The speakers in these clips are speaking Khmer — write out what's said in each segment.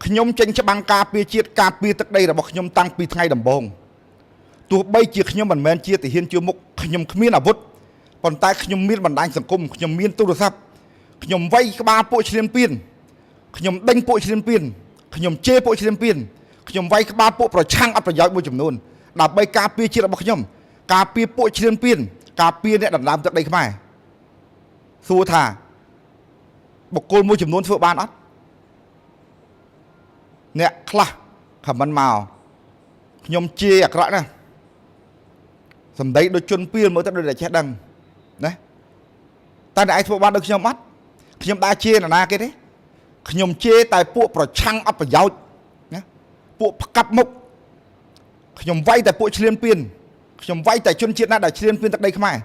ខ្ញុំចេញច្បាំងការពារជាតិការពារទឹកដីរបស់ខ្ញុំតាំងពីថ្ងៃដំបូងទោះបីជាខ្ញុំមិនមែនជាទាហានជួរមុខខ្ញុំគ្មានអាវុធប៉ុន្តែខ្ញុំមានបណ្ដាញសង្គមខ្ញុំមានទូរស័ព្ទខ្ញុំវាយក្បាលពួកឈ្លានពានខ្ញុំដេញពួកឈ្លានពានខ្ញុំជេរពួកឈ្លានពានខ្ញុំវាយក្បាលពួកប្រឆាំងអត់ប្រយោជន៍មួយចំនួនដើម្បីការពារជាតិរបស់ខ្ញុំការពារពួកឈ្លានពានការពារអ្នកដណ្ដើមទឹកដីខ្មែរសួរថាបុគ្គលមួយចំនួនធ្វើបានអត់អ្នកខ្លះខមមិនមកខ្ញុំជេរអាក្រក់ណាស់សម្ដីដូចជនពៀលមើលទៅដូចតែចេះដឹងណាតែអ្នកឯងធ្វើបានដូចខ្ញុំអត់ខ្ញុំដើរជេរនរណាគេទេខ្ញុំជេរតែពួកប្រឆាំងអត់ប្រយោជន៍ណាពួកផ្កាប់មុខខ្ញុំវាយតែពួកឈ្លានពានខ្ញុំវាយតែជនជាតិណាដែលឈ្លានពានទឹកដីខ្មែរ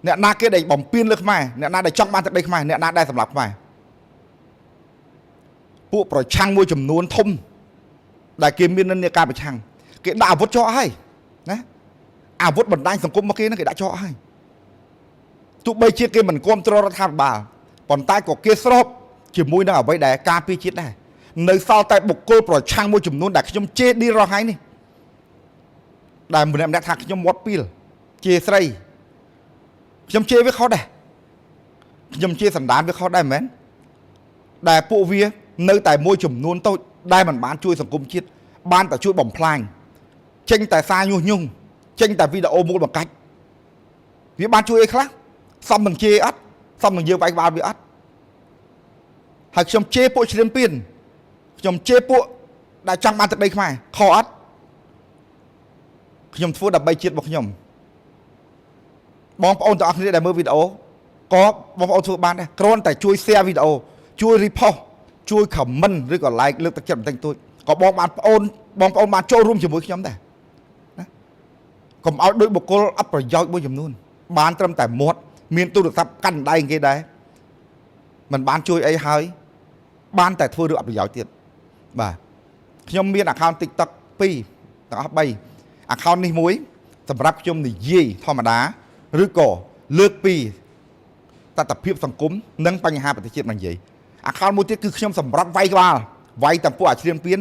អ្នកណាគេដែលបំពេញលើខ្មែរអ្នកណាដែលចង់បានទឹកដីខ្មែរអ្នកណាដែលសម្លាប់ខ្មែរពួកប្រឆាំងមួយចំនួនធំដែលគេមាននិន្នាការប្រឆាំងគេដាក់អាវុធចោលហើយណាអាវុធបណ្ដាញសង្គមមកគេហ្នឹងគេដាក់ចោលហើយទោះបីជាគេមិនគ្រប់គ្រងរដ្ឋាភិបាលប៉ុន្តែក៏គេស្របជាមួយនឹងអ្វីដែលការពារជាតិដែរនៅសល់តែបុគ្គលប្រឆាំងមួយចំនួនដែលខ្ញុំជេរឌីរហៃនេះដែលម្នាក់ថាខ្ញុំមាត់ពីលជេរស្រីខ្ញុំជេរវាខុសដែរខ្ញុំជេរសណ្ដានវាខុសដែរមែនដែលពួកវានៅតែមួយចំនួនតូចដែលមិនបានជួយសង្គមជាតិបានតែជួយបំផ្លាញចេញតែសារញុះញង់ចេញតែវីដេអូមូលបង្កាច់វាបានជួយអីខ្លះសមនឹងជេរអត់សមនឹងយើងវាយក្បាលវាអត់ហើយខ្ញុំជេរពួកឈ្លានពានខ្ញុំជេរពួកដែលចង់បានទឹកដីខ្មែរខុសអត់ខ្ញុំធ្វើដើម្បីជាតិរបស់ខ្ញុំបងប្អូនទាំងអស់គ្នាដែលមើលវីដេអូក៏បងប្អូនធ្វើបានដែរគ្រាន់តែជួយ share វីដេអូជួយ repost ជួយ comment ឬក៏ like លើកទឹកចិត្តបន្តិចតួចក៏បងប្អូនបានចូលរួមជាមួយខ្ញុំដែរណាកុំឲ្យដូចបុគ្គលអត់ប្រយោជន៍មួយចំនួនបានត្រឹមតែមាត់មានទូរស័ព្ទកាន់ដៃគេដែរមិនបានជួយអីហើយបានតែធ្វើរឿងអត់ប្រយោជន៍ទៀតបាទខ្ញុំមាន account TikTok 2ទាំងអស់3 account នេះមួយសម្រាប់ខ្ញុំនិយាយធម្មតាឬក៏លើកពីតថភាពសង្គមនិងបញ្ហាប្រទេសជាតិមកនិយាយ account មួយទៀតគឺខ្ញុំសម្រាប់វាយក្បាលវាយទាំងពួកអាឈ្លានពាន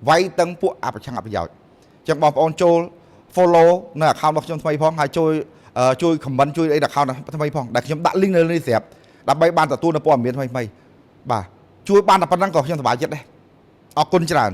វាយទាំងពួកអប្រឆាំងអប្រយោជន៍អញ្ចឹងបងប្អូនចូល follow នៅ account របស់ខ្ញុំថ្មីផងហើយជួយ comment ជួយអីដល់ account ថ្មីផងដែលខ្ញុំដាក់ link នៅនេះស្រាប់ដើម្បីបានទទួលនូវព័ត៌មានថ្មីៗបាទជួយបានតែប៉ុណ្្នឹងក៏ខ្ញុំសប្បាយចិត្តដែរអរគុណច្រើន